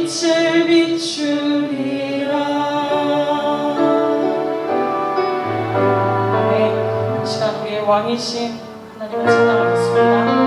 빛을 비추리라. 네, 이 시간 우리의 왕이신 하나님을 찬양하겠습니다.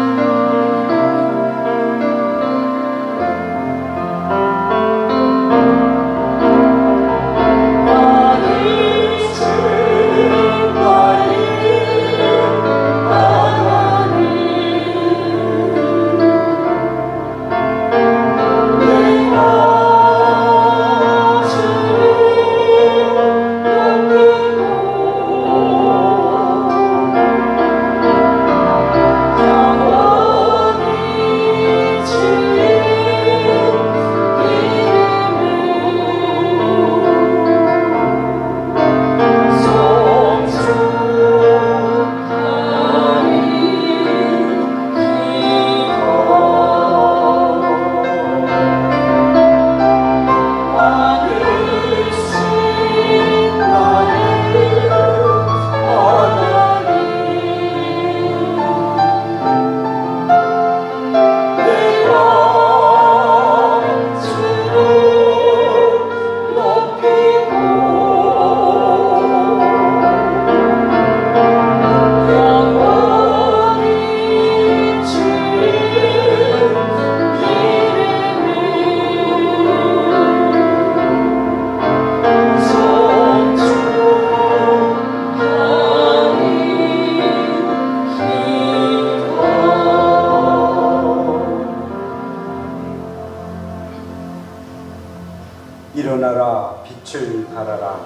일어나라 빛을 발하라.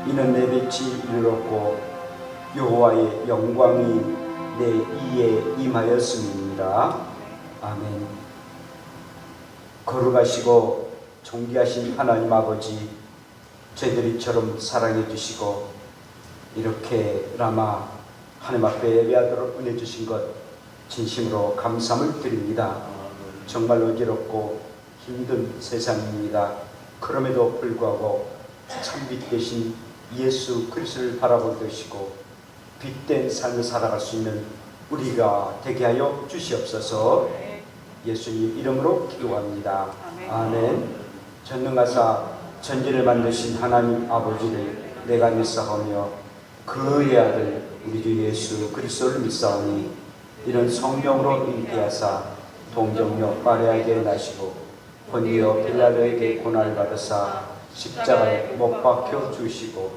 이는 내 빛이 이르렀고 여호와의 영광이 내 이에 임하였음이니라. 아멘. 거룩하시고 존귀하신 하나님 아버지, 저희들 이처럼 사랑해 주시고 이렇게 라마 하나님 앞에 예배하도록 은혜 주신 것 진심으로 감사함을 드립니다. 정말 어지럽고 힘든 세상입니다. 그럼에도 불구하고 참빛 되신 예수 그리스도를 바라볼 것이고 빛된 삶을 살아갈 수 있는 우리가 되게 하여 주시옵소서. 예수님 이름으로 기도합니다. 아멘. 전능하사 천지를 만드신 하나님 아버지를 내가 믿사오며 그의 아들 우리 주 예수 그리스도를 믿사오니 이는 성령으로 잉태하사 동정녀 마리아에게 나시고 본디오 빌라도에게 고난을 받으사 십자가에 못 박혀 주시고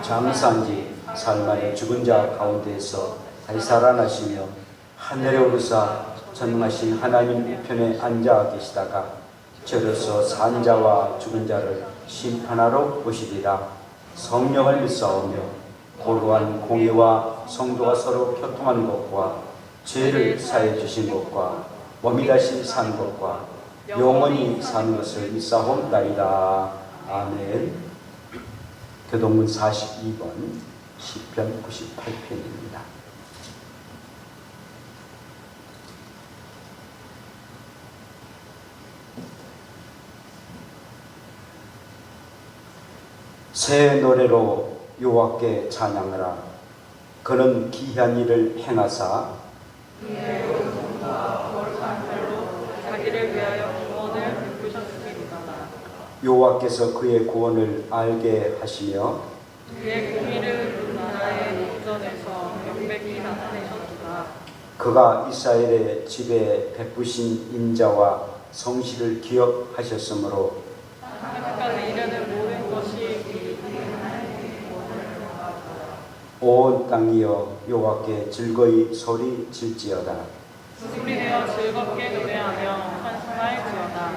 장사한 지 사흘 만에 죽은 자 가운데에서 다시 살아나시며 하늘에 오르사 전능하신 하나님 우편에 앉아 계시다가 저로서 산 자와 죽은 자를 심판하러 오시리라. 성령을 믿사오며 고루한 공의와 성도가 서로 교통하는 것과 죄를 사해 주신 것과 몸이 다시 사는 것과 영원히 사는 것을 믿사옵나이다. 아멘. 교동문 42번 시편 98편입니다. 새 노래로 여호와께 찬양하라. 그는 기이한 일을 행하사 자기를 위하여 구원을 베푸셨습니다. 여호와께서 그의 구원을 알게 하시며 그의 공의를 나라의 목전에서 명백히 나타내셨도다. 그가 이스라엘의 집에 베푸신 인자와 성실을 기억하셨으므로 하나님까지 이르는 모든 것이 온 땅이여 여호와께 즐거이 소리 질지어다. 우리내어 즐겁게 노래하며 찬송할지어다.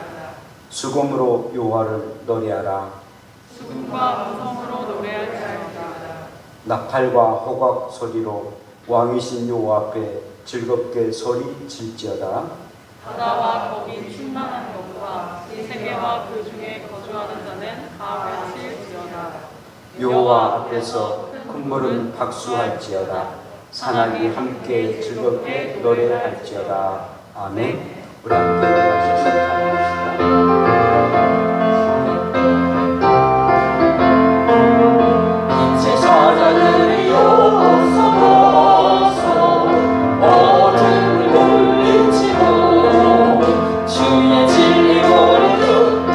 수금으로 여호와를 노래하라. 수금과 무성으로 노래할지어다. 나팔과 호각 소리로 왕이신 여호와 앞에 즐겁게 소리 질지어다. 바다와 거기 충만한 것과 이 세계와 그 중에 거주하는 자는 다 외칠지어다. 여호와 앞에서 큰 물은 박수할지어다. 산악이 함께 즐겁게 노래할지어다. 아멘. 우리 함께 일어나셔서 찬양합시다. 어둠을 물리치고 주의 진리 오르듯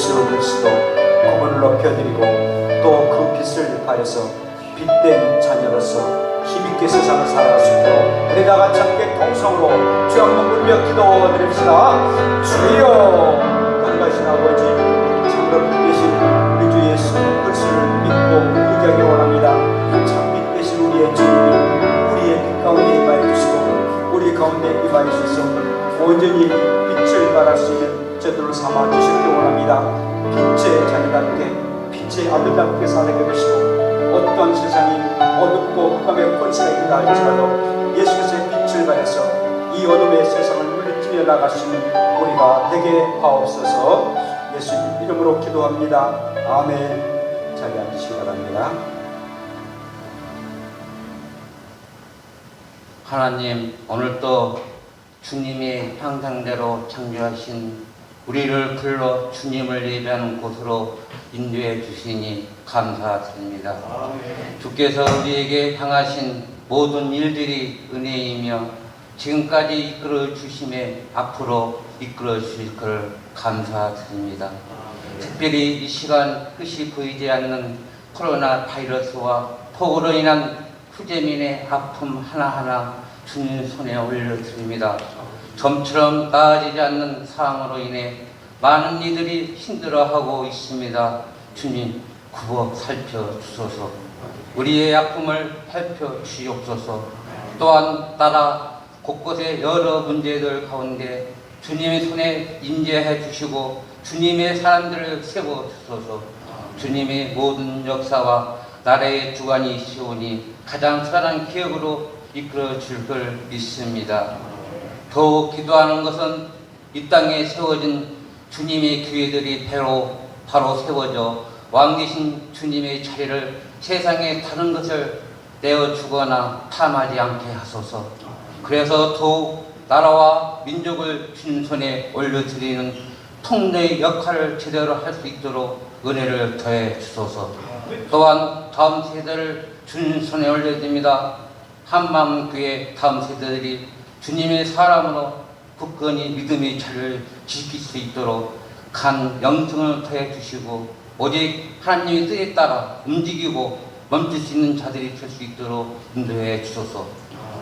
예수 그리스도 그분을 높여드리고 또 그 빛을 발해서 빛된 자녀로서 힘있게 세상을 살아갈 수 있도록 우리 다 같이 함께 통성으로 주 한번 불며 기도드립시다. 주여 건강하신 아버지 참으로 빛 되신 우리 주 예수 그리스도를 믿고 의지하기 원합니다. 참 빛 되신 우리의 주님이 우리의 빛 가운데 임하여 주시고 우리 가운데 임하여 주셔서 온전히 빛을 발할 수 있는 저들을 삼아 주시기 원합니다. 빛의 자녀답게 빛의 아들답게 살게 되시고 어떤 세상이 어둡고 흑암의 권세가 있다 할지라도 예수께서의 빛을 발해서 이 어둠의 세상을 물리치며 나가시는 우리가 되게 하옵소서. 예수님 이름으로 기도합니다. 아멘. 자리 앉으시기 바랍니다. 하나님, 오늘도 주님의 형상대로 창조하신 우리를 불러 주님을 예배하는 곳으로 인도해 주시니 감사드립니다. 주께서 우리에게 향하신 모든 일들이 은혜이며 지금까지 이끌어 주심에 앞으로 이끌어 주실 걸 감사드립니다. 특별히 이 시간 끝이 보이지 않는 코로나 바이러스와 폭우로 인한 후재민의 아픔 하나하나 주님 손에 올려드립니다. 좀처럼 나아지지 않는 상황으로 인해 많은 이들이 힘들어하고 있습니다. 주님 굽어 살펴주소서. 우리의 아픔을 살펴주시옵소서. 또한 따라 곳곳에 여러 문제들 가운데 주님의 손에 임재해 주시고 주님의 사람들을 세워주소서. 주님의 모든 역사와 나라의 주관이시오니 가장 선한 기억으로 이끌어 줄 걸 믿습니다. 더욱 기도하는 것은 이 땅에 세워진 주님의 교회들이 바로 세워져 왕 되신 주님의 자리를 세상에 다른 것을 내어주거나 탐하지 않게 하소서. 그래서 더욱 나라와 민족을 주님 손에 올려드리는 통로의 역할을 제대로 할 수 있도록 은혜를 더해 주소서. 또한 다음 세대를 주님 손에 올려드립니다. 한마음교회 다음 세대들이 주님의 사람으로 굳건히 믿음의 자리를 지킬 수 있도록 간 영성을 더해 주시고 오직 하나님의 뜻에 따라 움직이고 멈출 수 있는 자들이 될 수 있도록 인도해 주소서.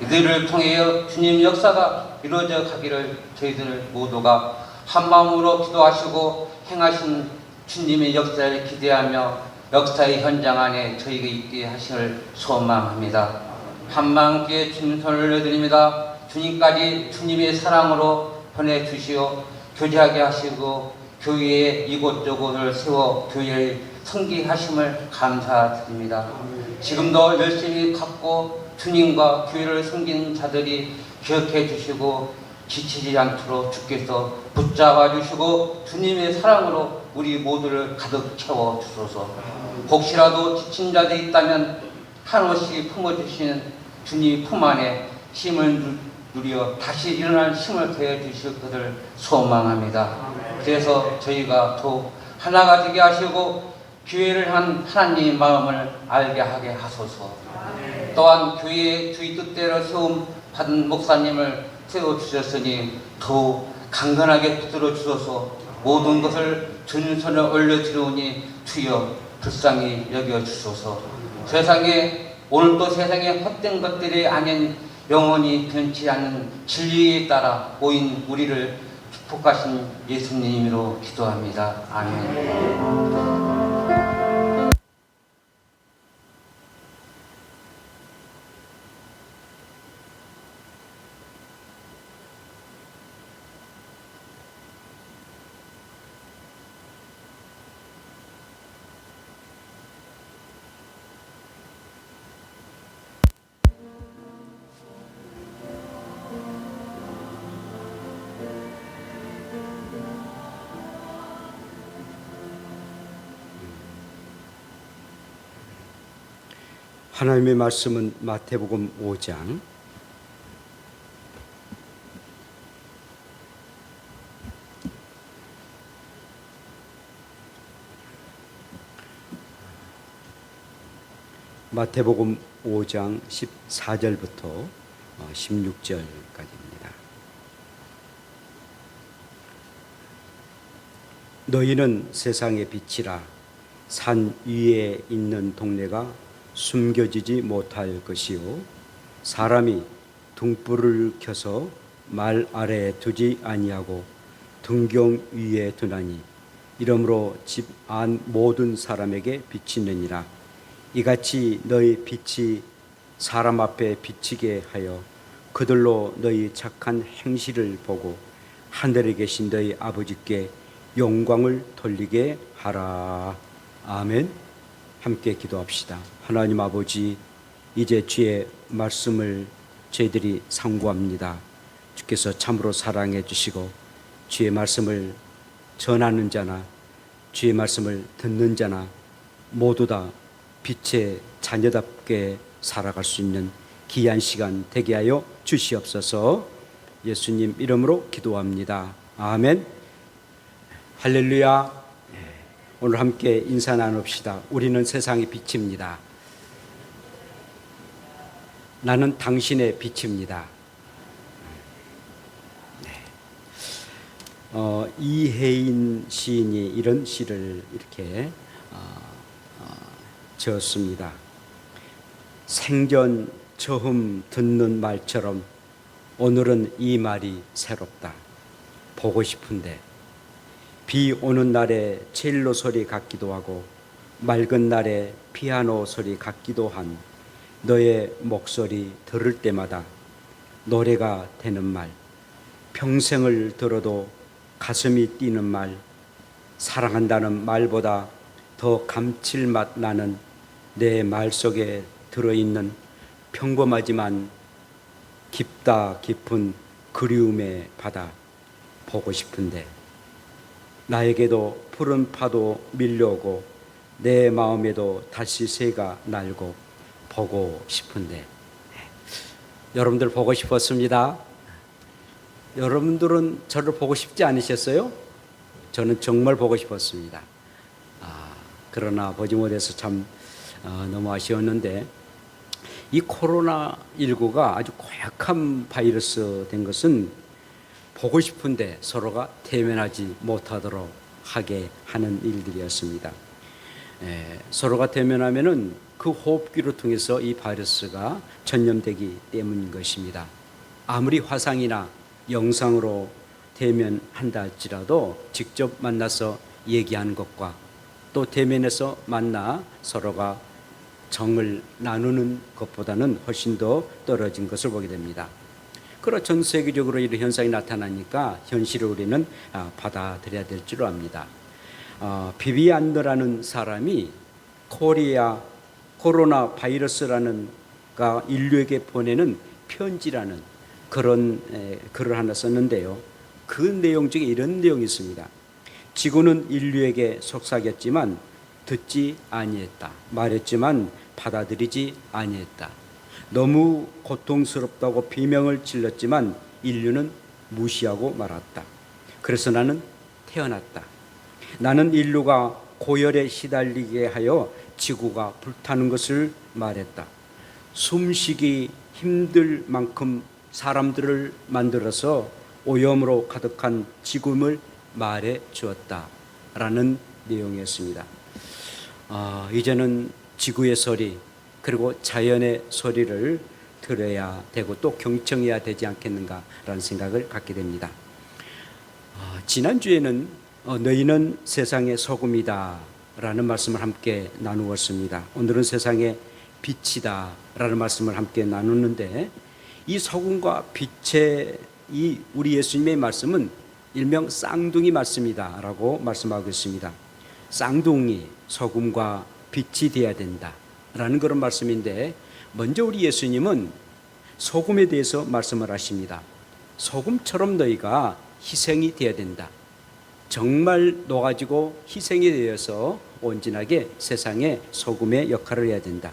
이들을 통해 주님 역사가 이루어져 가기를 저희들 모두가 한마음으로 기도하시고 행하신 주님의 역사를 기대하며 역사의 현장 안에 저희가 있게 하시길 소망합니다. 한마음께 주님 손을 올려드립니다. 주님까지 주님의 사랑으로 보내주시어 교제하게 하시고 교회에 이곳저곳을 세워 교회를 섬기하심을 감사드립니다. 지금도 열심히 갖고 주님과 교회를 섬기는 자들이 기억해 주시고 지치지 않도록 주께서 붙잡아 주시고 주님의 사랑으로 우리 모두를 가득 채워 주소서. 혹시라도 지친 자들이 있다면 한없이 품어주시는 주님 품 안에 힘을 누려 다시 일어날 힘을 더해 주실 것을 소망합니다. 그래서 저희가 더욱 하나가 되게 하시고 교회를 한 하나님의 마음을 알게 하게 하소서. 또한 교회의 주의 뜻대로 세움 받은 목사님을 세워주셨으니 더욱 강건하게 붙들어 주소서. 모든 것을 주님 손에 올려드리오니 주여 불쌍히 여겨주소서. 오늘도 세상에 헛된 것들이 아닌 영원히 변치 않는 진리에 따라 모인 우리를 축복하신 예수님으로 기도합니다. 아멘. 하나님의 말씀은 마태복음 5장 14절부터 16절까지입니다. 너희는 세상의 빛이라. 산 위에 있는 동네가 숨겨지지 못할 것이요 사람이 등불을 켜서 말 아래에 두지 아니하고 등경 위에 두나니 이러므로 집 안 모든 사람에게 비치느니라. 이같이 너희 빛이 사람 앞에 비치게 하여 그들로 너희 착한 행실을 보고 하늘에 계신 너희 아버지께 영광을 돌리게 하라. 아멘. 함께 기도합시다. 하나님 아버지, 이제 주의 말씀을 저희들이 상고합니다. 주께서 참으로 사랑해 주시고 주의 말씀을 전하는 자나 주의 말씀을 듣는 자나 모두 다 빛의 자녀답게 살아갈 수 있는 귀한 시간 되게 하여 주시옵소서. 예수님 이름으로 기도합니다. 아멘. 할렐루야. 오늘 함께 인사 나눕시다. 우리는 세상의 빛입니다. 나는 당신의 빛입니다. 이혜인 시인이 이런 시를 이렇게 지었습니다. 생전 처음 듣는 말처럼 오늘은 이 말이 새롭다. 보고 싶은데 비 오는 날에 첼로 소리 같기도 하고 맑은 날에 피아노 소리 같기도 한 너의 목소리 들을 때마다 노래가 되는 말, 평생을 들어도 가슴이 뛰는 말, 사랑한다는 말보다 더 감칠맛 나는 내 말 속에 들어있는 평범하지만 깊다 깊은 그리움의 바다 보고 싶은데 나에게도 푸른 파도 밀려오고 내 마음에도 다시 새가 날고 보고 싶은데 여러분들 보고 싶었습니다. 여러분들은 저를 보고 싶지 않으셨어요? 저는 정말 보고 싶었습니다. 그러나 보지 못해서 참 너무 아쉬웠는데 이 코로나19가 아주 고약한 바이러스 된 것은 보고 싶은데 서로가 대면하지 못하도록 하게 하는 일들이었습니다. 서로가 대면하면은 그 호흡기를 통해서 이 바이러스가 전염되기 때문인 것입니다. 아무리 화상이나 영상으로 대면한다 할지라도 직접 만나서 얘기하는 것과 또 대면에서 만나 서로가 정을 나누는 것보다는 훨씬 더 떨어진 것을 보게 됩니다. 그러나 전 세계적으로 이런 현상이 나타나니까 현실을 우리는 받아들여야 될 줄 압니다. 비비안드라는 사람이 코로나 바이러스라는 인류에게 보내는 편지라는 그런 글을 하나 썼는데요. 그 내용 중에 이런 내용이 있습니다. 지구는 인류에게 속삭였지만 듣지 아니했다. 말했지만 받아들이지 아니했다. 너무 고통스럽다고 비명을 질렀지만 인류는 무시하고 말았다. 그래서 나는 태어났다. 나는 인류가 고열에 시달리게 하여 지구가 불타는 것을 말했다. 숨쉬기 힘들 만큼 사람들을 만들어서 오염으로 가득한 지금을 말해 주었다. 라는 내용이었습니다. 이제는 지구의 소리 그리고 자연의 소리를 들어야 되고 또 경청해야 되지 않겠는가라는 생각을 갖게 됩니다. 지난주에는 너희는 세상의 소금이다 라는 말씀을 함께 나누었습니다. 오늘은 세상의 빛이다 라는 말씀을 함께 나누는데 이 소금과 빛의 이 우리 예수님의 말씀은 일명 쌍둥이 말씀이다 라고 말씀하고 있습니다. 쌍둥이 소금과 빛이 되어야 된다 라는 그런 말씀인데 먼저 우리 예수님은 소금에 대해서 말씀을 하십니다. 소금처럼 너희가 희생이 되어야 된다. 정말 녹아지고 희생이 되어서 온전하게 세상에 소금의 역할을 해야 된다.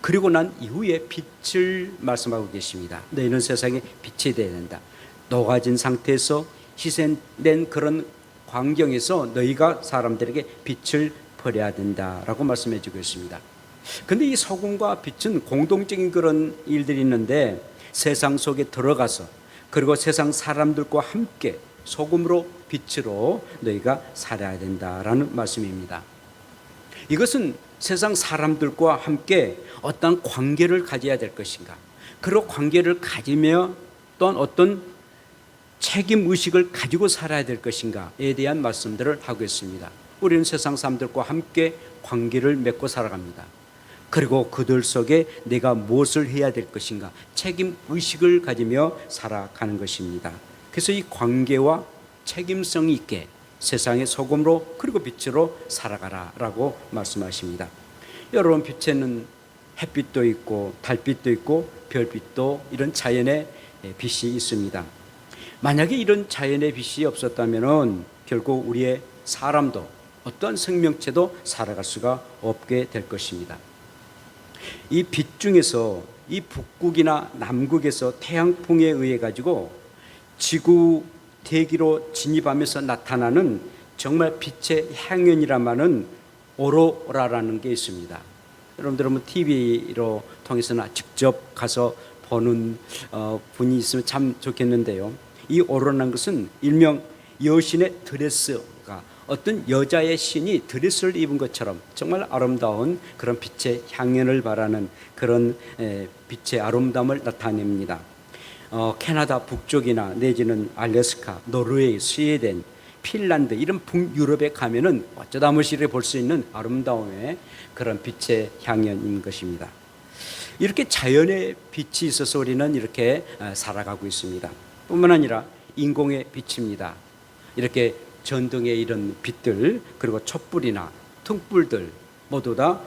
그리고 난 이후에 빛을 말씀하고 계십니다. 너희는 세상에 빛이 되어야 된다. 녹아진 상태에서 희생된 그런 환경에서 너희가 사람들에게 빛을 버려야 된다라고 말씀해 주고 있습니다. 그런데 이 소금과 빛은 공동적인 그런 일들이 있는데 세상 속에 들어가서 그리고 세상 사람들과 함께 소금으로 빛으로 너희가 살아야 된다라는 말씀입니다. 이것은 세상 사람들과 함께 어떤 관계를 가져야 될 것인가, 그런 관계를 가지며 또한 어떤 책임의식을 가지고 살아야 될 것인가에 대한 말씀들을 하고 있습니다. 우리는 세상 사람들과 함께 관계를 맺고 살아갑니다. 그리고 그들 속에 내가 무엇을 해야 될 것인가, 책임의식을 가지며 살아가는 것입니다. 그래서 이 관계와 책임성 있게 세상의 소금으로 그리고 빛으로 살아가라라고 말씀하십니다. 여러분, 빛에는 햇빛도 있고 달빛도 있고 별빛도 이런 자연의 빛이 있습니다. 만약에 이런 자연의 빛이 없었다면 결국 우리의 사람도 어떠한 생명체도 살아갈 수가 없게 될 것입니다. 이 빛 중에서 이 북극이나 남극에서 태양풍에 의해 가지고 지구 대기로 진입하면서 나타나는 정말 빛의 향연이라마는 오로라라는 게 있습니다. 여러분들은 TV로 통해서나 직접 가서 보는 분이 있으면 참 좋겠는데요. 이 오로라는 것은 일명 여신의 드레스가 어떤 여자의 신이 드레스를 입은 것처럼 정말 아름다운 그런 빛의 향연을 바라는 그런 빛의 아름다움을 나타냅니다. 캐나다 북쪽이나 내지는 알래스카, 노르웨이, 스웨덴, 핀란드 이런 북유럽에 가면은 어쩌다 무시를 볼 수 있는 아름다움의 그런 빛의 향연인 것입니다. 이렇게 자연의 빛이 있어서 우리는 이렇게 살아가고 있습니다. 뿐만 아니라 인공의 빛입니다. 이렇게 전등의 이런 빛들, 그리고 촛불이나 등불들 모두 다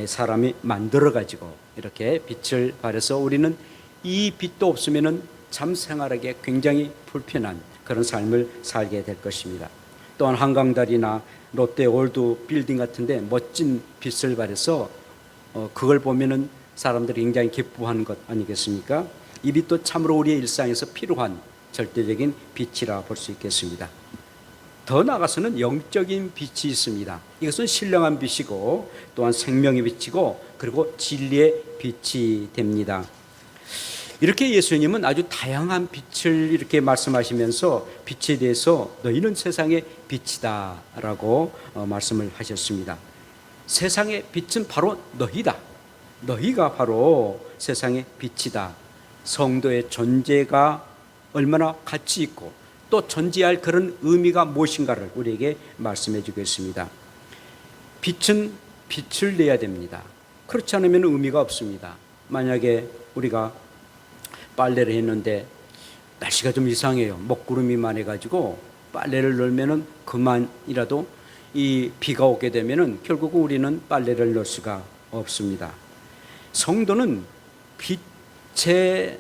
사람이 만들어 가지고 이렇게 빛을 발해서 우리는 이 빛도 없으면은 참 생활하기에 굉장히 불편한 그런 삶을 살게 될 것입니다. 또한 한강다리나 롯데 올드 빌딩 같은데 멋진 빛을 발해서 그걸 보면은 사람들이 굉장히 기뻐하는 것 아니겠습니까? 이 빛도 참으로 우리의 일상에서 필요한 절대적인 빛이라 볼 수 있겠습니다. 더 나아가서는 영적인 빛이 있습니다. 이것은 신령한 빛이고 또한 생명의 빛이고 그리고 진리의 빛이 됩니다. 이렇게 예수님은 아주 다양한 빛을 이렇게 말씀하시면서 빛에 대해서 너희는 세상의 빛이다 라고 말씀을 하셨습니다. 세상의 빛은 바로 너희다. 너희가 바로 세상의 빛이다. 성도의 존재가 얼마나 가치 있고 또 존재할 그런 의미가 무엇인가를 우리에게 말씀해 주겠습니다. 빛은 빛을 내야 됩니다. 그렇지 않으면 의미가 없습니다. 만약에 우리가 빨래를 했는데 날씨가 좀 이상해요. 먹구름이 많아가지고 빨래를 넣으면은 그만이라도 이 비가 오게 되면은 결국은 우리는 빨래를 넣을 수가 없습니다. 성도는 빛의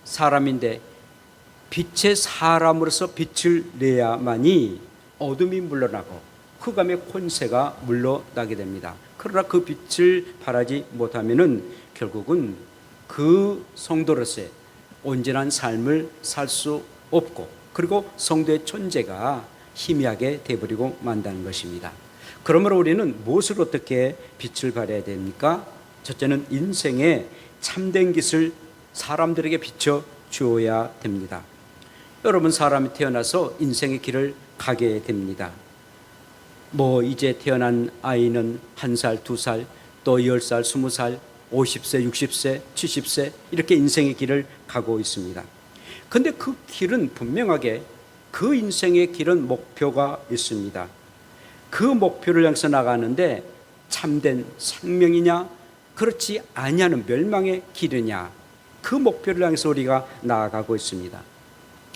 사람인데 빛의 사람으로서 빛을 내야만이 어둠이 물러나고 흑암의 권세가 물러나게 됩니다. 그러나 그 빛을 발하지 못하면은 결국은 그 성도로서의 온전한 삶을 살 수 없고 그리고 성도의 존재가 희미하게 되어버리고 만다는 것입니다. 그러므로 우리는 무엇을 어떻게 빛을 발해야 됩니까? 첫째는 인생의 참된 빛을 사람들에게 비춰 주어야 됩니다. 여러분, 사람이 태어나서 인생의 길을 가게 됩니다. 이제 태어난 아이는 1살, 2살, 또 10살, 20살, 50세, 60세, 70세 이렇게 인생의 길을 가고 있습니다. 그런데 그 길은 분명하게 그 인생의 길은 목표가 있습니다. 그 목표를 향해서 나가는데 참된 생명이냐 그렇지 아니하는 멸망의 길이냐 그 목표를 향해서 우리가 나아가고 있습니다.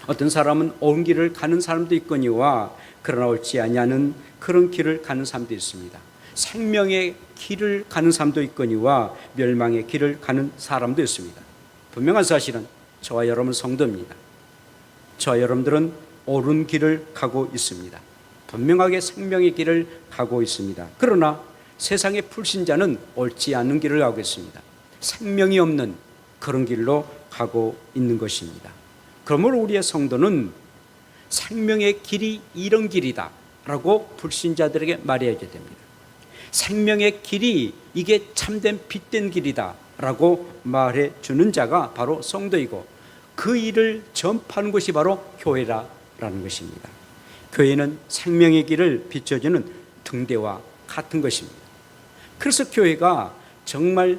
어떤 사람은 온 길을 가는 사람도 있거니와 그러나 옳지 아니하는 그런 길을 가는 사람도 있습니다. 생명의 길을 가는 사람도 있거니와 멸망의 길을 가는 사람도 있습니다. 분명한 사실은 저와 여러분 성도입니다. 저와 여러분들은 옳은 길을 가고 있습니다. 분명하게 생명의 길을 가고 있습니다. 그러나 세상의 불신자는 옳지 않은 길을 가고 있습니다. 생명이 없는 그런 길로 가고 있는 것입니다. 그러므로 우리의 성도는 생명의 길이 이런 길이다 라고 불신자들에게 말해야 됩니다. 생명의 길이 이게 참된 빛된 길이다 라고 말해 주는 자가 바로 성도이고 그 일을 전파하는 것이 바로 교회라는 것입니다. 교회는 생명의 길을 비춰주는 등대와 같은 것입니다. 그래서 교회가 정말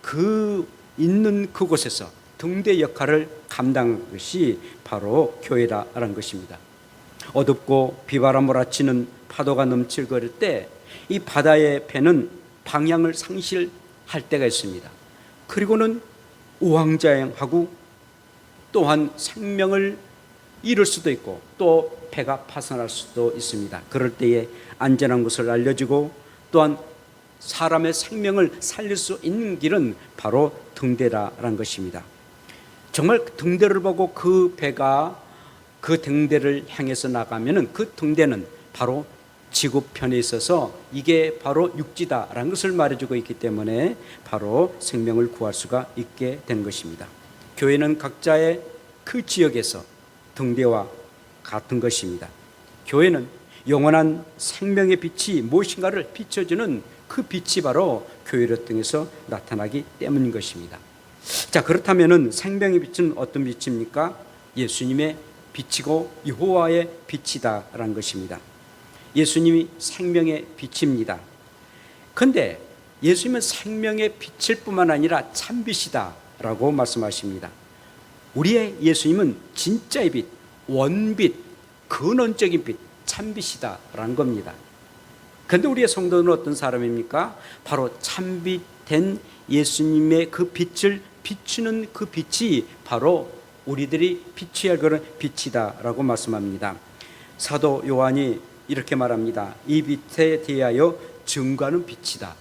그 있는 그곳에서 등대 역할을 감당한 것이 바로 교회라는 것입니다. 어둡고 비바람 몰아치는 파도가 넘칠거릴 때 이 바다의 배는 방향을 상실할 때가 있습니다. 그리고는 우왕좌왕하고 또한 생명을 잃을 수도 있고 또 배가 파손할 수도 있습니다. 그럴 때에 안전한 곳을 알려주고 또한 사람의 생명을 살릴 수 있는 길은 바로 등대라는 것입니다. 정말 등대를 보고 그 배가 그 등대를 향해서 나가면은 그 등대는 바로 지구편에 있어서 이게 바로 육지다라는 것을 말해주고 있기 때문에 바로 생명을 구할 수가 있게 된 것입니다. 교회는 각자의 그 지역에서 등대와 같은 것입니다. 교회는 영원한 생명의 빛이 무엇인가를 비춰주는 그 빛이 바로 교회를 통해서 나타나기 때문인 것입니다. 자, 그렇다면은 생명의 빛은 어떤 빛입니까? 예수님의 빛이고 여호와의 빛이다라는 것입니다. 예수님이 생명의 빛입니다. 그런데 예수님은 생명의 빛일 뿐만 아니라 참빛이다라고 말씀하십니다. 우리의 예수님은 진짜의 빛, 원빛, 근원적인 빛, 참빛이다라는 겁니다. 그런데 우리의 성도는 어떤 사람입니까? 바로 참빛된 예수님의 그 빛을 비추는 그 빛이 바로 우리들이 비춰야 할 그런 빛이다라고 말씀합니다. 사도 요한이 이렇게 말합니다. 이 빛에 대하여 증거하는 빛이다.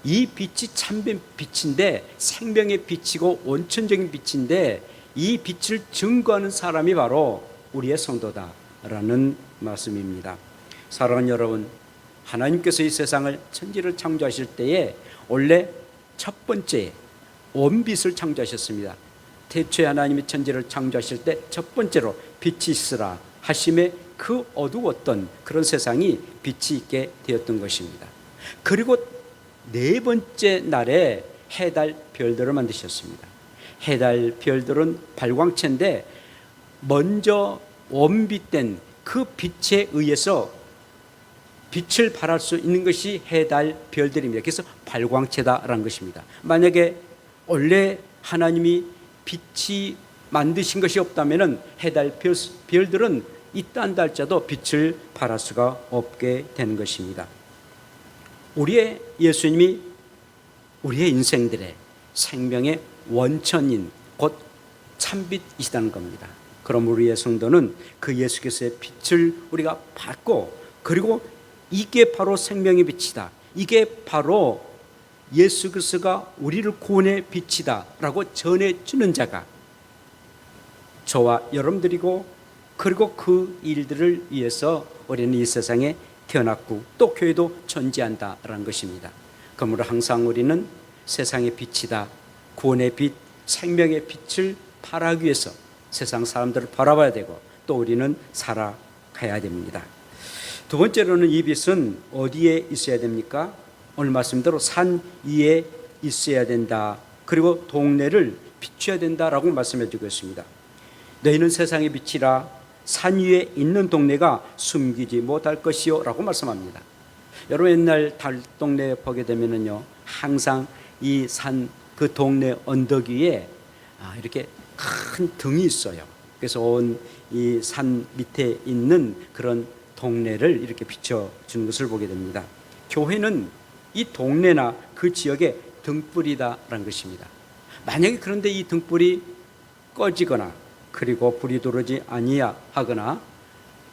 이 빛이 참된 빛인데 생명의 빛이고 원천적인 빛인데 이 빛을 증거하는 사람이 바로 우리의 성도다라는 말씀입니다. 사랑하는 여러분, 하나님께서 이 세상을 천지를 창조하실 때에 원래 첫 번째 원빛을 창조하셨습니다. 태초에 하나님이 천지를 창조하실 때 첫 번째로 빛이 있으라 하심에 그 어두웠던 그런 세상이 빛이 있게 되었던 것입니다. 그리고 네 번째 날에 해, 달, 별들을 만드셨습니다. 해, 달, 별들은 발광체인데 먼저 원빛된 그 빛에 의해서 빛을 발할 수 있는 것이 해, 달, 별들입니다. 그래서 발광체다라는 것입니다. 만약에 원래 하나님이 빛이 만드신 것이 없다면 해, 달, 별들은 있다 한다 할지라도 빛을 발할 수가 없게 되는 것입니다. 우리의 예수님이 우리의 인생들의 생명의 원천인 곧 참빛이시다는 겁니다. 그럼 우리의 성도는 그 예수께서의 빛을 우리가 받고 그리고 이게 바로 생명의 빛이다. 이게 바로 예수 그리스도가 우리를 구원의 빛이다 라고 전해주는 자가 저와 여러분들이고 그리고 그 일들을 위해서 우리는 이 세상에 태어났고 또 교회도 존재한다라는 것입니다. 그러므로 항상 우리는 세상의 빛이다, 구원의 빛, 생명의 빛을 발하기 위해서 세상 사람들을 바라봐야 되고 또 우리는 살아가야 됩니다. 두 번째로는 이 빛은 어디에 있어야 됩니까? 오늘 말씀대로 산 위에 있어야 된다. 그리고 동네를 비춰야 된다라고 말씀해 주고 있습니다. 너희는 세상의 빛이라 산 위에 있는 동네가 숨기지 못할 것이요 라고 말씀합니다. 여러분 옛날 달동네 보게 되면은요 항상 이 산 그 동네 언덕 위에 이렇게 큰 등이 있어요. 그래서 온 이 산 밑에 있는 그런 동네를 이렇게 비춰주는 것을 보게 됩니다. 교회는 이 동네나 그 지역의 등불이다라는 것입니다. 만약에 그런데 이 등불이 꺼지거나 그리고 불이 들어오지 아니하거나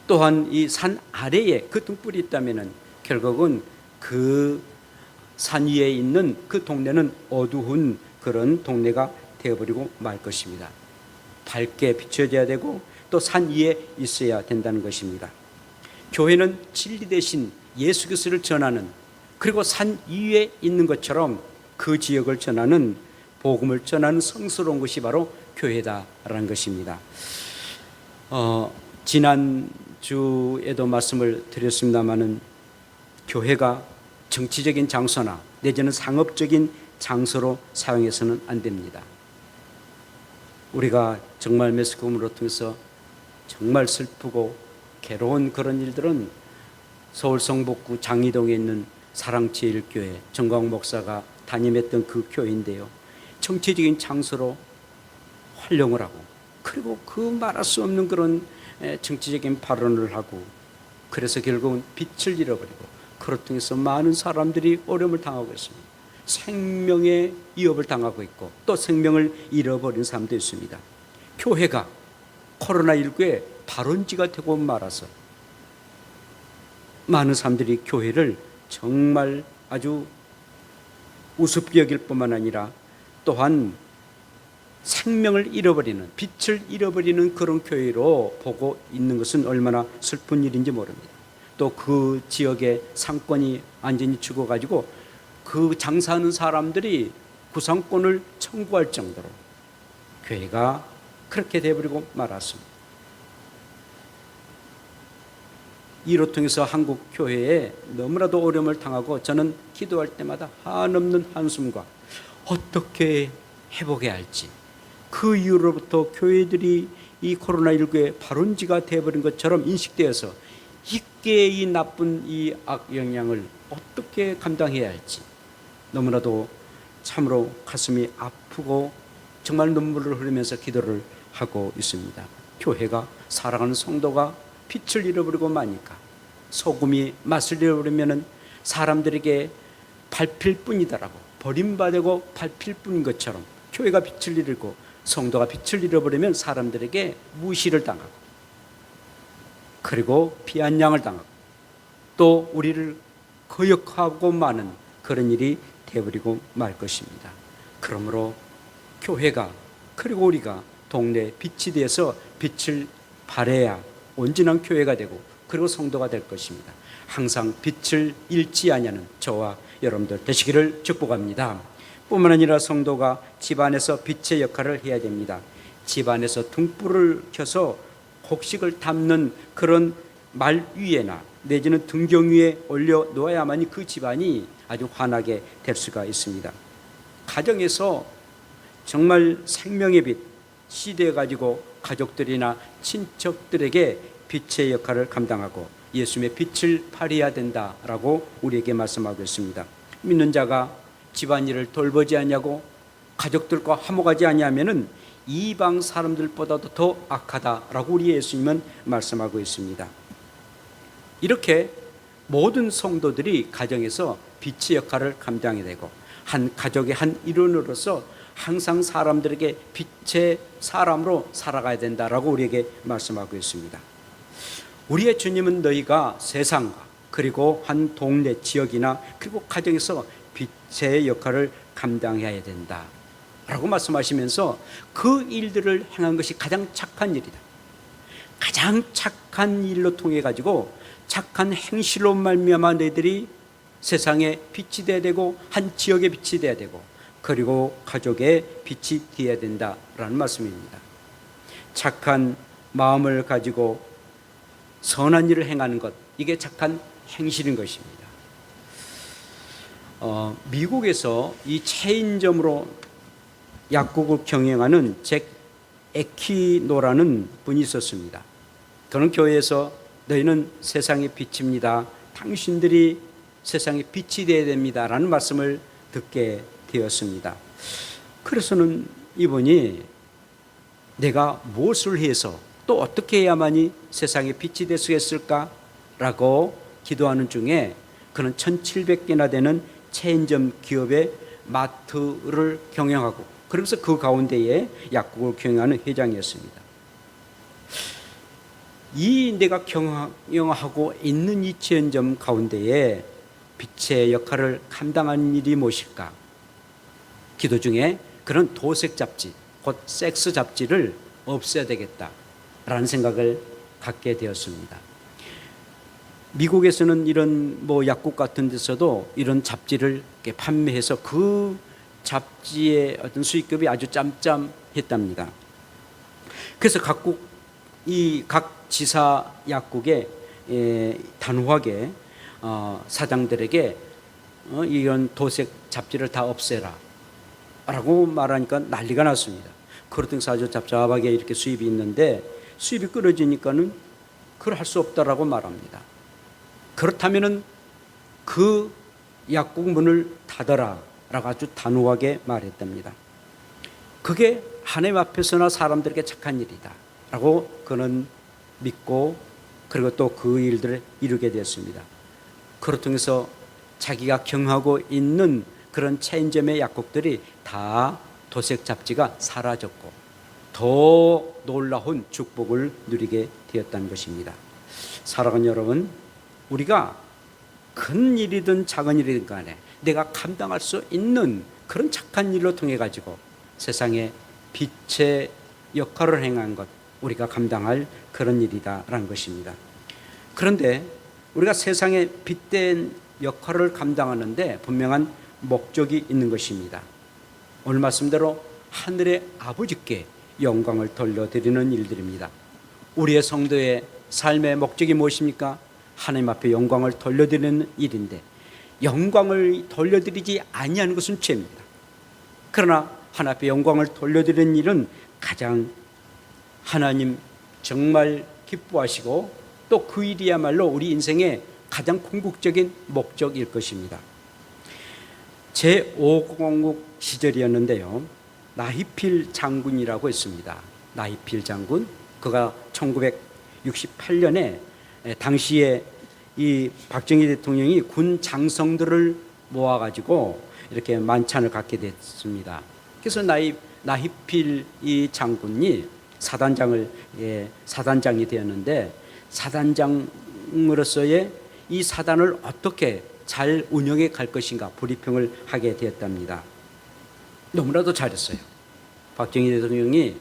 또한 이 산 아래에 그 등불이 있다면 결국은 그 산 위에 있는 그 동네는 어두운 그런 동네가 되어버리고 말 것입니다. 밝게 비춰져야 되고 또 산 위에 있어야 된다는 것입니다. 교회는 진리 대신 예수 그리스도를 전하는 그리고 산 위에 있는 것처럼 그 지역을 전하는 복음을 전하는 성스러운 것이 바로 교회다라는 것입니다. 지난주에도 말씀을 드렸습니다마는 교회가 정치적인 장소나 내지는 상업적인 장소로 사용해서는 안 됩니다. 우리가 정말 메시지를 통해서 정말 슬프고 괴로운 그런 일들은 서울 성북구 장이동에 있는 사랑제일교회 정광 목사가 담임했던 그 교회인데요. 정치적인 장소로 활용을 하고, 그리고 그 말할 수 없는 그런 정치적인 발언을 하고, 그래서 결국은 빛을 잃어버리고, 그로 통해서 많은 사람들이 어려움을 당하고 있습니다. 생명의 위협을 당하고 있고, 또 생명을 잃어버린 사람도 있습니다. 교회가 코로나19의 발원지가 되고 말아서 많은 사람들이 교회를 정말 아주 우습게 여길 뿐만 아니라 또한 생명을 잃어버리는, 빛을 잃어버리는 그런 교회로 보고 있는 것은 얼마나 슬픈 일인지 모릅니다. 또 그 지역의 상권이 완전히 죽어가지고 그 장사하는 사람들이 구상권을 청구할 정도로 교회가 그렇게 돼버리고 말았습니다. 이로 통해서 한국 교회에 너무나도 어려움을 당하고, 저는 기도할 때마다 한없는 한숨과 어떻게 회복해야 할지, 그 이후로부터 교회들이 이 코로나19의 발원지가 되어버린 것처럼 인식되어서 이게 이 나쁜 이 악영향을 어떻게 감당해야 할지 너무나도 참으로 가슴이 아프고 정말 눈물을 흘리면서 기도를 하고 있습니다. 교회가, 사랑하는 성도가 빛을 잃어버리고 마니까 소금이 맛을 잃어버리면 사람들에게 밟힐 뿐이다라고, 버림받고 밟힐 뿐인 것처럼 교회가 빛을 잃고 성도가 빛을 잃어버리면 사람들에게 무시를 당하고, 그리고 비아냥을 당하고, 또 우리를 거역하고 마는 그런 일이 되어버리고 말 것입니다. 그러므로 교회가, 그리고 우리가 동네 빛이 되어서 빛을 발해야 온전한 교회가 되고, 그리고 성도가 될 것입니다. 항상 빛을 잃지 아니하는 저와 여러분들 되시기를 축복합니다. 뿐만 아니라 성도가 집안에서 빛의 역할을 해야 됩니다. 집안에서 등불을 켜서 곡식을 담는 그런 말 위에나 내지는 등경 위에 올려 놓아야만이 그 집안이 아주 환하게 될 수가 있습니다. 가정에서 정말 생명의 빛 시대에 가지고 가족들이나 친척들에게 빛의 역할을 감당하고 예수님의 빛을 발휘해야 된다라고 우리에게 말씀하고 있습니다. 믿는 자가 집안일을 돌보지 않냐고 가족들과 화목하지 않냐면은 이방 사람들보다도 더 악하다라고 우리 예수님은 말씀하고 있습니다. 이렇게 모든 성도들이 가정에서 빛의 역할을 감당해야 되고, 한 가족의 한 일원으로서 항상 사람들에게 빛의 사람으로 살아가야 된다라고 우리에게 말씀하고 있습니다. 우리의 주님은 너희가 세상과 그리고 한 동네 지역이나 그리고 가정에서 빛의 역할을 감당해야 된다 라고 말씀하시면서 그 일들을 행한 것이 가장 착한 일이다. 가장 착한 일로 통해 가지고 착한 행실로 말미암아 너희들이 세상에 빛이 되어야 되고 한 지역의 빛이 되어야 되고 그리고 가족의 빛이 되어야 된다라는 말씀입니다. 착한 마음을 가지고 선한 일을 행하는 것, 이게 착한 행실인 것입니다. 미국에서 이 체인점으로 약국을 경영하는 잭 에키노라는 분이 있었습니다. 그는 교회에서 너희는 세상의 빛입니다. 당신들이 세상의 빛이 되어야 됩니다. 라는 말씀을 듣게 되었습니다. 그래서는 이분이 내가 무엇을 해서 또 어떻게 해야만이 세상의 빛이 될 수 있을까? 라고 기도하는 중에 그는 1700개나 되는 체인점 기업의 마트를 경영하고 그러면서 그 가운데에 약국을 경영하는 회장이었습니다. 이 내가 경영하고 있는 이 체인점 가운데에 빛의 역할을 감당하는 일이 무엇일까? 기도 중에 그런 도색 잡지, 곧 섹스 잡지를 없애야 되겠다라는 생각을 갖게 되었습니다. 미국에서는 이런 약국 같은 데서도 이런 잡지를 판매해서 그 잡지의 어떤 수익금이 아주 짬짬했답니다. 그래서 각 지사 약국에 단호하게 사장들에게 이런 도색 잡지를 다 없애라 라고 말하니까 난리가 났습니다. 그렇다고 아주 잡잡하게 이렇게 수입이 있는데 수입이 끊어지니까는 그걸 할 수 없다라고 말합니다. 그렇다면은 그 약국 문을 닫아라 라고 아주 단호하게 말했답니다. 그게 하나님 앞에서나 사람들에게 착한 일이다 라고 그는 믿고 그리고 또 그 일들을 이루게 되었습니다. 그로 통해서 자기가 경하고 있는 그런 체인점의 약국들이 다 도색 잡지가 사라졌고 더 놀라운 축복을 누리게 되었다는 것입니다. 사랑하는 여러분, 우리가 큰 일이든 작은 일이든 간에 내가 감당할 수 있는 그런 착한 일로 통해 가지고 세상에 빛의 역할을 행한 것, 우리가 감당할 그런 일이다라는 것입니다. 그런데 우리가 세상에 빛된 역할을 감당하는데 분명한 목적이 있는 것입니다. 오늘 말씀대로 하늘의 아버지께 영광을 돌려드리는 일들입니다. 우리의 성도의 삶의 목적이 무엇입니까? 하나님 앞에 영광을 돌려드리는 일인데 영광을 돌려드리지 아니하는 것은 죄입니다. 그러나 하나님 앞에 영광을 돌려드리는 일은 가장 하나님 정말 기뻐하시고 또 그 일이야말로 우리 인생의 가장 궁극적인 목적일 것입니다. 제5공국 시절이었는데요, 나히필 장군이라고 있습니다. 나히필 장군, 그가 1968년에 당시에 이 박정희 대통령이 군 장성들을 모아가지고 이렇게 만찬을 갖게 됐습니다. 그래서 나히필 이 장군이 사단장이 되었는데, 사단장으로서의 이 사단을 어떻게 잘 운영해 갈 것인가 브리핑을 하게 되었답니다. 너무나도 잘했어요. 박정희 대통령이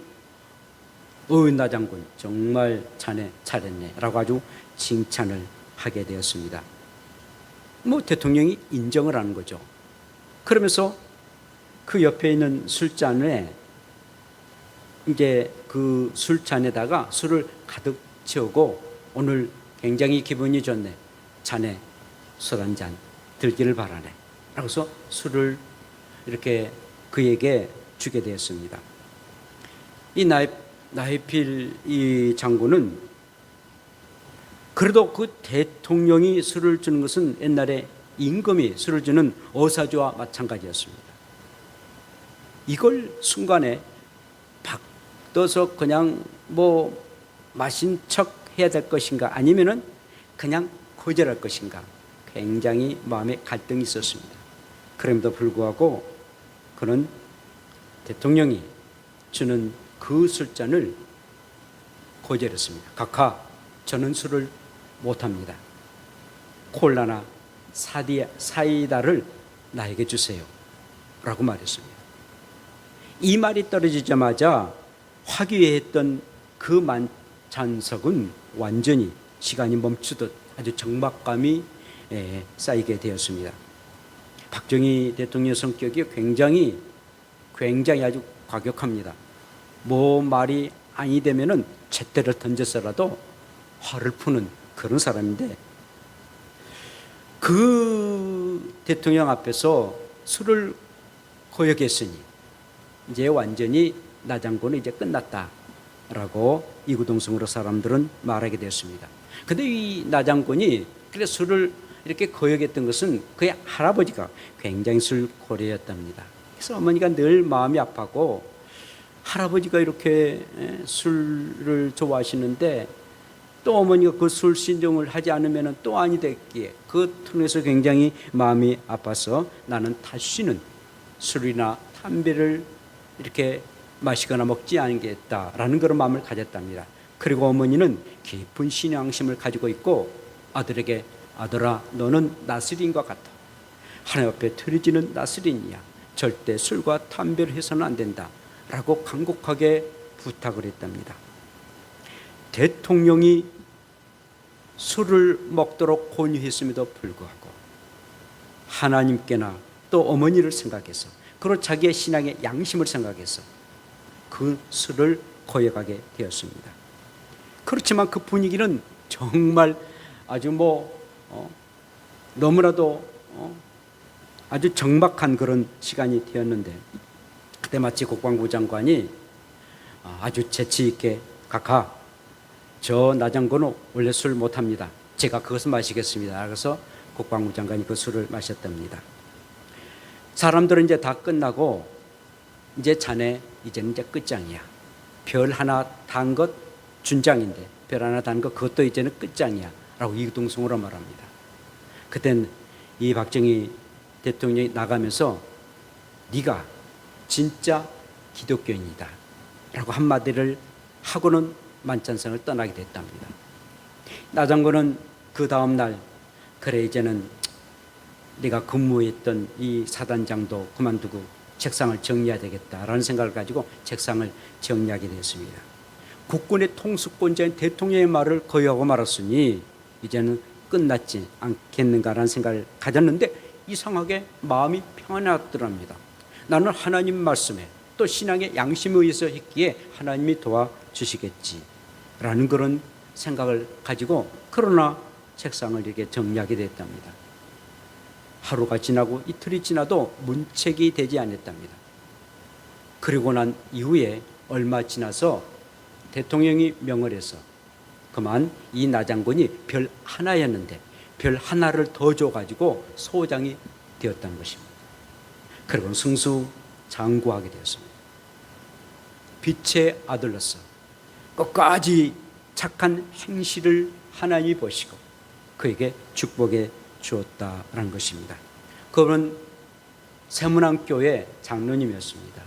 나 장군 정말 자네 잘했네 라고 아주 칭찬을 하게 되었습니다. 대통령이 인정을 하는 거죠. 그러면서 그 옆에 있는 술잔에 이제 그 술잔에다가 술을 가득 채우고 오늘 굉장히 기분이 좋네. 자네 술 한 잔 들기를 바라네. 라고서 술을 이렇게 그에게 주게 되었습니다. 이 나히필 이 장군은 그래도 그 대통령이 술을 주는 것은 옛날에 임금이 술을 주는 어사주와 마찬가지였습니다. 이걸 순간에 받아서 그냥 마신 척 해야 될 것인가 아니면은 그냥 거절할 것인가 굉장히 마음에 갈등이 있었습니다. 그럼에도 불구하고 그는 대통령이 주는 그 술잔을 거절했습니다. 각하, 저는 술을 못합니다. 콜라나 사이다를 나에게 주세요 라고 말했습니다. 이 말이 떨어지자마자 화기애애했던 그 만찬석은 완전히 시간이 멈추듯 아주 적막감이 쌓이게 되었습니다. 박정희 대통령 성격이 굉장히 아주 과격합니다. 말이 아니 되면은 잿대를 던져서라도 화를 푸는 그런 사람인데, 그 대통령 앞에서 술을 거역했으니 이제 완전히 나 장군은 이제 끝났다라고 이구동성으로 사람들은 말하게 되었습니다. 근데 이 나 장군이 그래 술을 이렇게 거역했던 것은 그의 할아버지가 굉장히 술고래였답니다. 그래서 어머니가 늘 마음이 아파고, 할아버지가 이렇게 술을 좋아하시는데 또 어머니가 그 술 신정을 하지 않으면 또 아니 됐기에 그 통해서 굉장히 마음이 아파서 나는 다시는 술이나 담배를 이렇게 마시거나 먹지 않겠다라는 그런 마음을 가졌답니다. 그리고 어머니는 깊은 신앙심을 가지고 있고 아들에게, 아들아 너는 나스린과 같아. 하나님 앞에 드려지는 나스린이야. 절대 술과 담배를 해서는 안 된다 라고 간곡하게 부탁을 했답니다. 대통령이 술을 먹도록 권유했음에도 불구하고 하나님께나 또 어머니를 생각해서, 그리고 자기의 신앙의 양심을 생각해서 그 술을 거역하게 되었습니다. 그렇지만 그 분위기는 정말 아주 너무나도 아주 적막한 그런 시간이 되었는데, 그때 마치 국방부 장관이 아주 재치 있게, 각하 저 나장군은 원래 술 못합니다. 제가 그것을 마시겠습니다. 그래서 국방부 장관이 그 술을 마셨답니다. 사람들은 이제 다 끝나고 이제 자네 이제는 이제 끝장이야. 별 하나 단 것 준장인데 별 하나 단 것 그것도 이제는 끝장이야 라고 이등성으로 말합니다. 그땐 이 박정희 대통령이 나가면서 네가 진짜 기독교인이다 라고 한마디를 하고는 만찬상을 떠나게 됐답니다. 나장군은 그 다음 날 그래 이제는 내가 근무했던 이 사단장도 그만두고 책상을 정리해야 되겠다라는 생각을 가지고 책상을 정리하게 됐습니다. 국군의 통수권자인 대통령의 말을 거역하고 말았으니 이제는 끝났지 않겠는가라는 생각을 가졌는데 이상하게 마음이 평안하더랍니다. 나는 하나님 말씀에 또 신앙의 양심에 의해서 했기에 하나님이 도와주시겠지라는 그런 생각을 가지고 그러나 책상을 이렇게 정리하게 됐답니다. 하루가 지나고 이틀이 지나도 문책이 되지 않았답니다. 그리고 난 이후에 얼마 지나서 대통령이 명을 해서 그만 이 나장군이 별 하나였는데 별 하나를 더 줘가지고 소장이 되었다는 것입니다. 그리고 승수장구하게 되었습니다. 빛의 아들로서 끝까지 착한 행실을 하나님이 보시고 그에게 축복해 주었다라는 것입니다. 그분은 세문안교회 장로님이었습니다.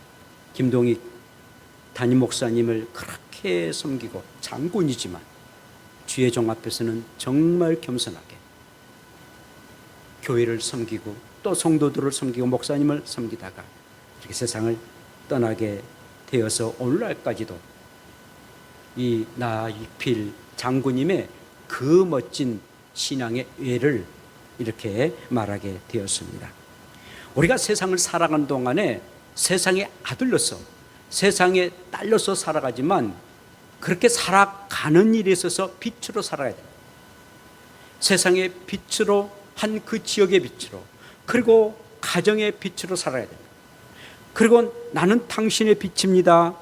김동익 담임 목사님을 그렇게 섬기고 장군이지만 주의 종 앞에서는 정말 겸손하게 교회를 섬기고 또 성도들을 섬기고 목사님을 섬기다가 이렇게 세상을 떠나게 되어서 오늘날까지도 이 나이필 장군님의 그 멋진 신앙의 외를 이렇게 말하게 되었습니다. 우리가 세상을 살아가는 동안에 세상의 아들로서 세상의 딸로서 살아가지만 그렇게 살아가는 일에 있어서 빛으로 살아야 됩니다. 세상의 빛으로 한 그 지역의 빛으로 그리고 가정의 빛으로 살아야 됩니다. 그리고 나는 당신의 빛입니다.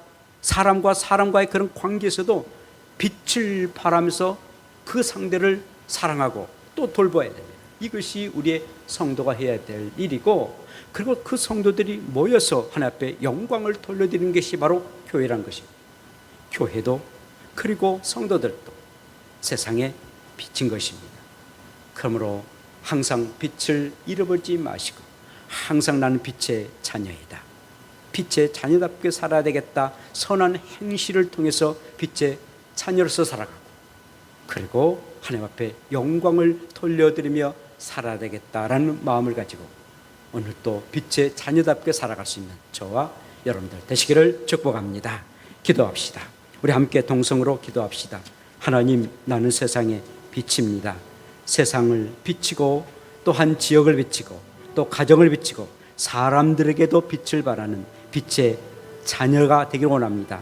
사람과 사람과의 그런 관계에서도 빛을 발하면서 그 상대를 사랑하고 또 돌봐야 됩니다. 이것이 우리의 성도가 해야 될 일이고 그리고 그 성도들이 모여서 하나님 앞에 영광을 돌려드리는 것이 바로 교회란 것입니다. 교회도 그리고 성도들도 세상의 빛인 것입니다. 그러므로 항상 빛을 잃어버리지 마시고 항상 나는 빛의 자녀이다. 빛의 자녀답게 살아야 되겠다. 선한 행실을 통해서 빛의 자녀로서 살아가고 그리고 하나님 앞에 영광을 돌려드리며 살아야 되겠다라는 마음을 가지고 오늘 또 빛의 자녀답게 살아갈 수 있는 저와 여러분들 되시기를 축복합니다. 기도합시다. 우리 함께 동성으로 기도합시다. 하나님, 나는 세상의 빛입니다. 세상을 비치고 또 한 지역을 비치고 또 가정을 비치고 사람들에게도 빛을 발하는 빛의 자녀가 되기를 원합니다.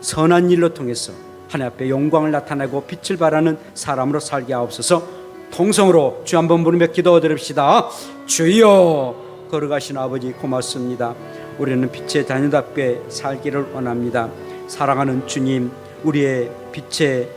선한 일로 통해서 하나님 앞에 영광을 나타내고 빛을 발하는 사람으로 살게 하옵소서. 동성으로 주 한번 부르며 기도드립시다. 주여, 걸어가신 아버지 고맙습니다. 우리는 빛의 자녀답게 살기를 원합니다. 사랑하는 주님, 우리의 빛에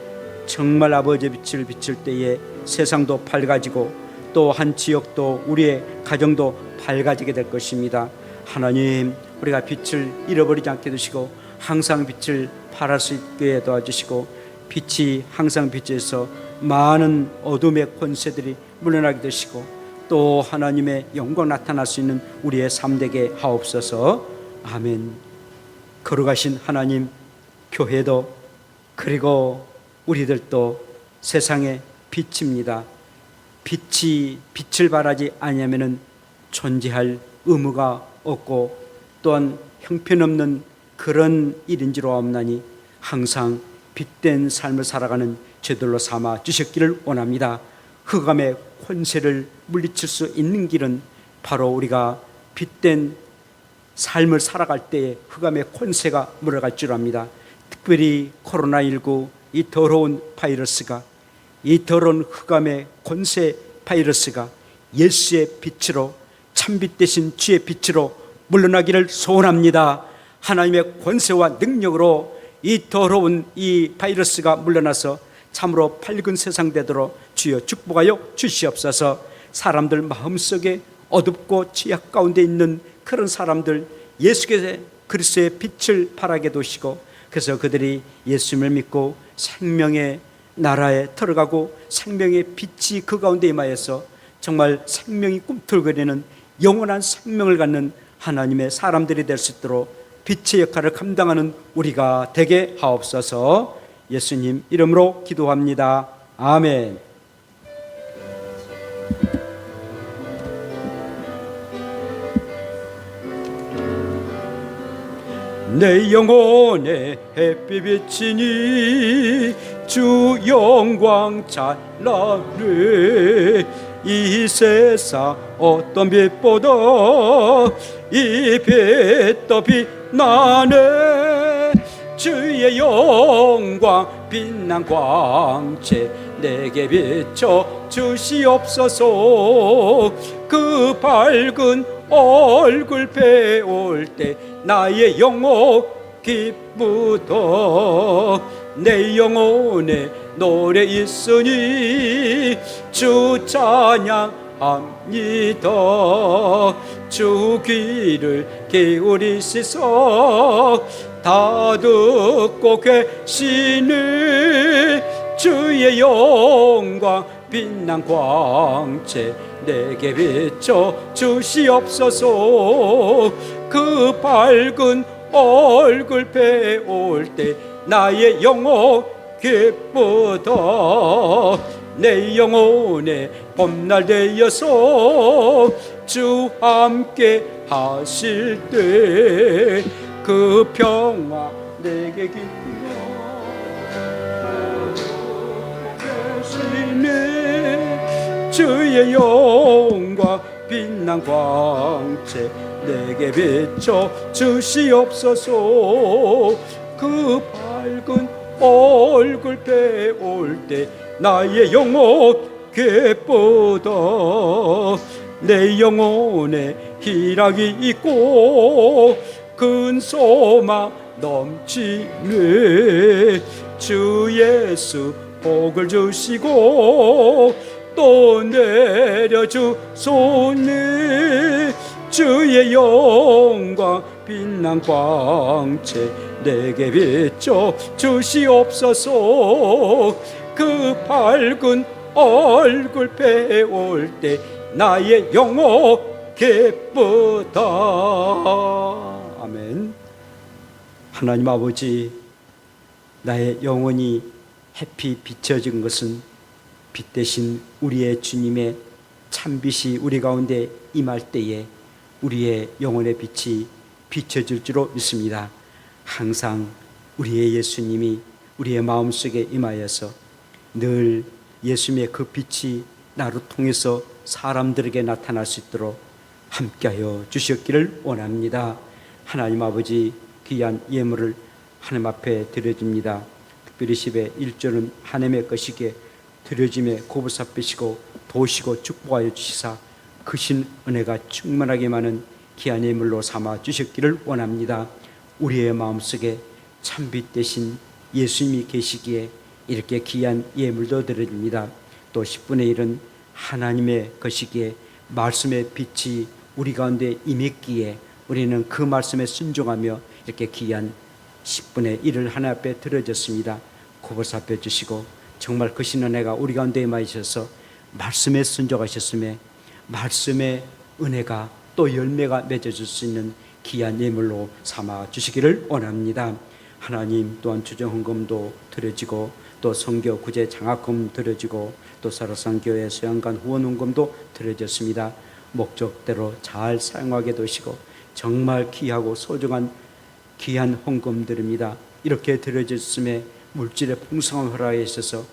정말 아버지의 빛을 비칠 때에 세상도 밝아지고 또 한 지역도 우리의 가정도 밝아지게 될 것입니다. 하나님, 우리가 빛을 잃어버리지 않게 해주시고 항상 빛을 발할 수 있게 도와주시고 빛이 항상 빛에서 많은 어둠의 권세들이 물러나게 되시고 또 하나님의 영광 나타날 수 있는 우리의 삶 되게 하옵소서. 아멘. 걸어가신 하나님, 교회도 그리고 우리들도 세상의 빛입니다. 빛이 빛을 발하지 아니하면 존재할 의무가 없고 또한 형편없는 그런 일인지로 없나니 항상 빛된 삶을 살아가는 저들로 삼아 주셨기를 원합니다. 흑암의 권세를 물리칠 수 있는 길은 바로 우리가 빛된 삶을 살아갈 때에 흑암의 권세가 물러갈 줄 압니다. 특별히 코로나19 이 더러운 바이러스가, 이 더러운 흑암의 권세 바이러스가 예수의 빛으로, 참빛 대신 주의 빛으로 물러나기를 소원합니다. 하나님의 권세와 능력으로 이 더러운 이 바이러스가 물러나서 참으로 밝은 세상 되도록 주여 축복하여 주시옵소서. 사람들 마음속에 어둡고 죄악 가운데 있는 그런 사람들 예수께서 그리스도의 빛을 발하게 도시고, 그래서 그들이 예수님을 믿고 생명의 나라에 들어가고 생명의 빛이 그 가운데 임하여서 정말 생명이 꿈틀거리는 영원한 생명을 갖는 하나님의 사람들이 될 수 있도록 빛의 역할을 감당하는 우리가 되게 하옵소서. 예수님 이름으로 기도합니다. 아멘. 내 영혼의 햇빛 비치니 주 영광 찬란해. 이 세상 어떤 빛보다 이 빛 더 빛나네. 주의 영광 빛난 광채 내게 비춰 주시옵소서. 그 밝은 얼굴 배울 때 나의 영혼 기쁘다. 내 영혼에 노래 있으니 주 찬양합니다. 주 귀를 기울이시소. 다 듣고 계시네. 주의 영광 빛난 광채 내게 비춰 주시옵소서. 그 밝은 얼굴 배울 때 나의 영혼 기쁘다. 내 영혼의 봄날 되어서 주 함께 하실 때 그 평화 내게 기쁘다. 계시네. 주의 영광 빛난 광채 내게 비춰 주시옵소서. 그 밝은 얼굴 배울 때 나의 영혼 기쁘다. 내 영혼에 희락이 있고 큰 소망 넘치네. 주 예수 복을 주시고 또 내려주소니. 주의 영광 빛난 광채 내게 비춰 주시옵소서. 그 밝은 얼굴 배울 때 나의 영혼 기쁘다. 아멘. 하나님 아버지, 나의 영혼이 햇빛 비춰진 것은 빛 대신 우리의 주님의 참빛이 우리 가운데 임할 때에 우리의 영혼의 빛이 비춰질 줄로 믿습니다. 항상 우리의 예수님이 우리의 마음속에 임하여서 늘 예수님의 그 빛이 나를 통해서 사람들에게 나타날 수 있도록 함께하여 주셨기를 원합니다. 하나님 아버지, 귀한 예물을 하나님 앞에 드려집니다. 특별히 10의 1조는 하나님의 것이기에 드려짐에 고부사빼시고 도시고 축복하여 주시사 크신 은혜가 충만하게 많은 귀한 예물로 삼아 주셨기를 원합니다. 우리의 마음속에 참빛 대신 예수님이 계시기에 이렇게 귀한 예물도 드려집니다. 또 10분의 1은 하나님의 것이기에 말씀의 빛이 우리 가운데 임했기에 우리는 그 말씀에 순종하며 이렇게 귀한 10분의 1을 하나님 앞에 드려졌습니다. 고보사빼 주시고 정말 크신 은혜가 우리 가운데 임하셔서 말씀에 순종하셨음에 말씀의 은혜가 또 열매가 맺어질 수 있는 귀한 예물로 삼아 주시기를 원합니다. 하나님, 또한 주정헌금도 드려지고 또 선교 구제 장학금 드려지고 또 사랑교회 수양관 후원헌금도 드려졌습니다. 목적대로 잘 사용하게 되시고 정말 귀하고 소중한 귀한 헌금들입니다. 이렇게 드려졌음에 물질의 풍성한 허락에 있어서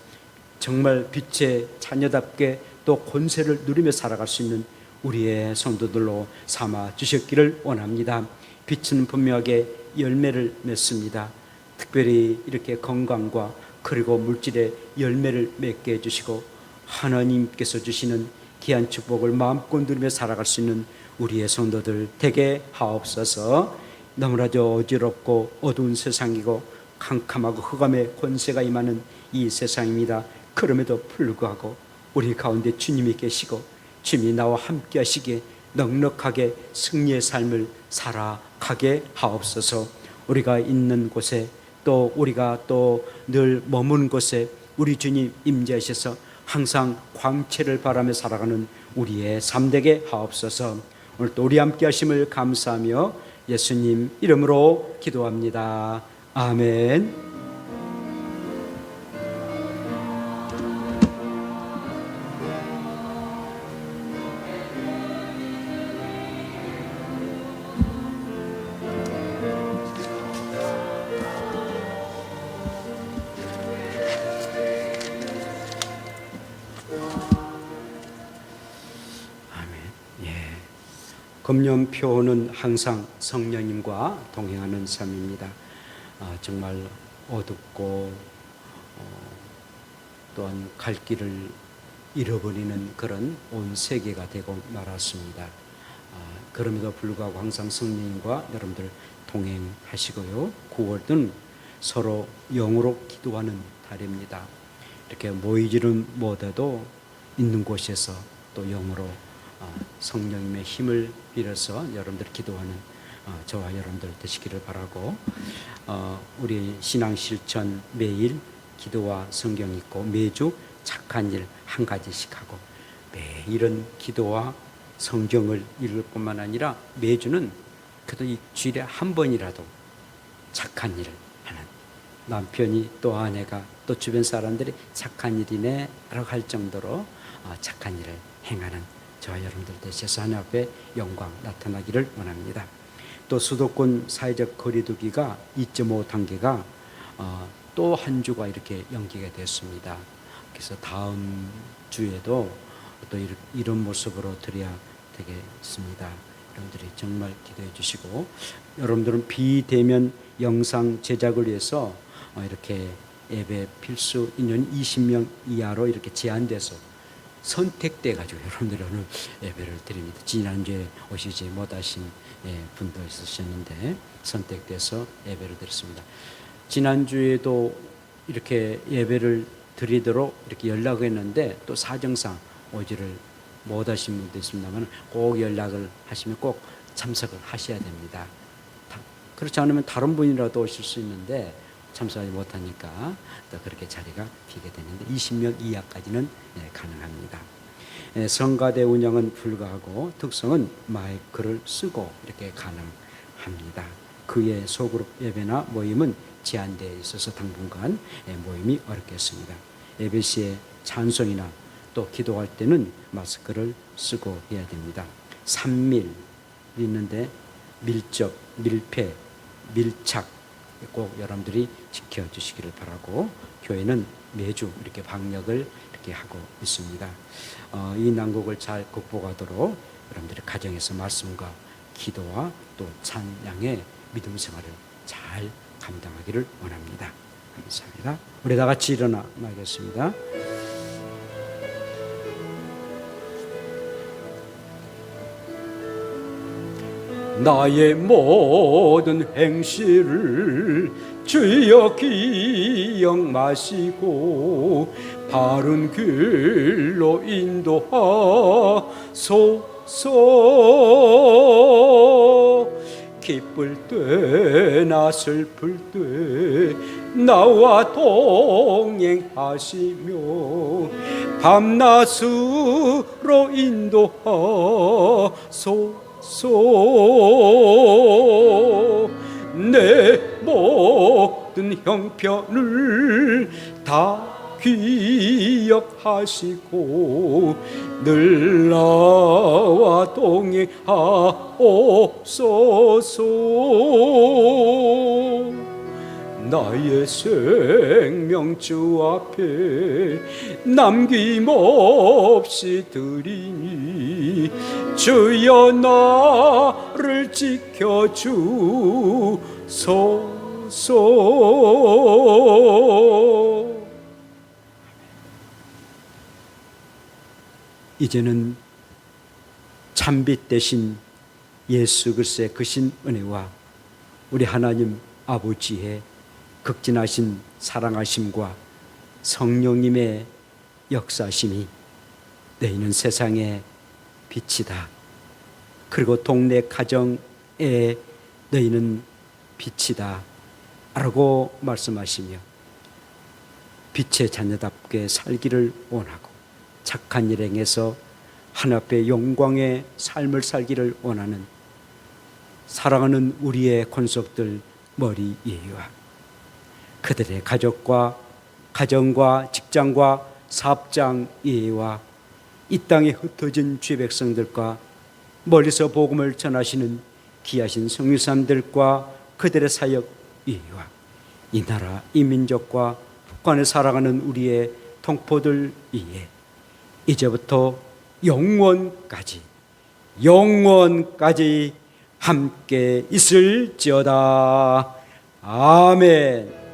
정말 빛의 자녀답게 또 권세를 누리며 살아갈 수 있는 우리의 성도들로 삼아 주셨기를 원합니다. 빛은 분명하게 열매를 맺습니다. 특별히 이렇게 건강과 그리고 물질의 열매를 맺게 해주시고 하나님께서 주시는 귀한 축복을 마음껏 누리며 살아갈 수 있는 우리의 성도들 되게 하옵소서. 너무나도 어지럽고 어두운 세상이고 캄캄하고 흑암의 권세가 임하는 이 세상입니다. 그럼에도 불구하고 우리 가운데 주님이 계시고 주님이 나와 함께 하시기에 넉넉하게 승리의 삶을 살아가게 하옵소서. 우리가 있는 곳에 또 우리가 또 늘 머무는 곳에 우리 주님 임재하셔서 항상 광채를 바라며 살아가는 우리의 삶 되게 하옵소서. 오늘 또 우리 함께 하심을 감사하며 예수님 이름으로 기도합니다. 아멘. 금년표는 항상 성령님과 동행하는 삶입니다. 정말 어둡고 또한 갈 길을 잃어버리는 그런 온 세계가 되고 말았습니다. 그럼에도 불구하고 항상 성령님과 여러분들 동행하시고요. 9월은 서로 영으로 기도하는 달입니다. 이렇게 모이지는 못해도 있는 곳에서 또 영으로 성령님의 힘을 빌어서 여러분들 기도하는 저와 여러분들 되시기를 바라고, 우리 신앙 실천 매일 기도와 성경 읽고 매주 착한 일 한 가지씩 하고 매일은 기도와 성경을 읽을 뿐만 아니라 매주는 그래도 이 주일에 한 번이라도 착한 일을 하는, 남편이 또 아내가 또 주변 사람들이 착한 일이네 라고 할 정도로 착한 일을 행하는 저와 여러분들 되셔서 하나님 앞에 영광 나타나기를 원합니다. 또 수도권 사회적 거리두기가 2.5 단계가 또 한 주가 이렇게 연기가 됐습니다. 그래서 다음 주에도 또 이런 모습으로 드려야 되겠습니다. 여러분들이 정말 기도해 주시고, 여러분들은 비대면 영상 제작을 위해서 이렇게 예배 필수 인원 20명 이하로 이렇게 제한돼서 선택돼 가지고 여러분들이 오늘 예배를 드립니다. 지난주에 오시지 못하신 분도 있으셨는데 선택돼서 예배를 드렸습니다. 지난주에도 이렇게 예배를 드리도록 이렇게 연락했는데 또 사정상 오지를 못하신 분도 있습니다만 꼭 연락을 하시면 꼭 참석을 하셔야 됩니다. 그렇지 않으면 다른 분이라도 오실 수 있는데 참석하지 못하니까 또 그렇게 자리가 비게 되는데 20명 이하까지는 가능합니다. 성가대 운영은 불가하고 특성은 마이크를 쓰고 이렇게 가능합니다. 그의 소그룹 예배나 모임은 제한되어 있어서 당분간 모임이 어렵겠습니다. 예배 시에 찬송이나 또 기도할 때는 마스크를 쓰고 해야 됩니다. 3밀 있는데 밀접, 밀폐, 밀착 꼭 여러분들이 지켜주시기를 바라고, 교회는 매주 이렇게 방역을 이렇게 하고 있습니다. 이 난국을 잘 극복하도록 여러분들이 가정에서 말씀과 기도와 또 찬양의 믿음 생활을 잘 감당하기를 원합니다. 감사합니다. 우리 다 같이 일어나 나겠습니다. 나의 모든 행실을 주여 기억 마시고 바른 길로 인도하소서. 기쁠 때나 슬플 때 나와 동행하시며 밤낮으로 인도하소서. 내 모든 형편을 다 기억하시고 늘 나와 동행하옵소서. 나의 생명 주 앞에 남김없이 드리니 주여 나를 지켜주소서. 이제는 참빛 대신 예수 그리스도의 크신 은혜와 우리 하나님 아버지의 극진하신 사랑하심과 성령님의 역사심이 너희는 세상의 빛이다. 그리고 동네 가정에 너희는 빛이다 라고 말씀하시며 빛의 자녀답게 살기를 원하고 착한 일 행해서 하나님 앞에 영광의 삶을 살기를 원하는 사랑하는 우리의 권속들 머리 위와 그들의 가정과 직장과 사업장 위와 이 땅에 흩어진 주의 백성들과 멀리서 복음을 전하시는 귀하신 성유사님들과 그들의 사역 위와 이 나라 이 민족과 북한을 살아가는 우리의 동포들 위에 이제부터 영원까지 함께 있을지어다. 아멘.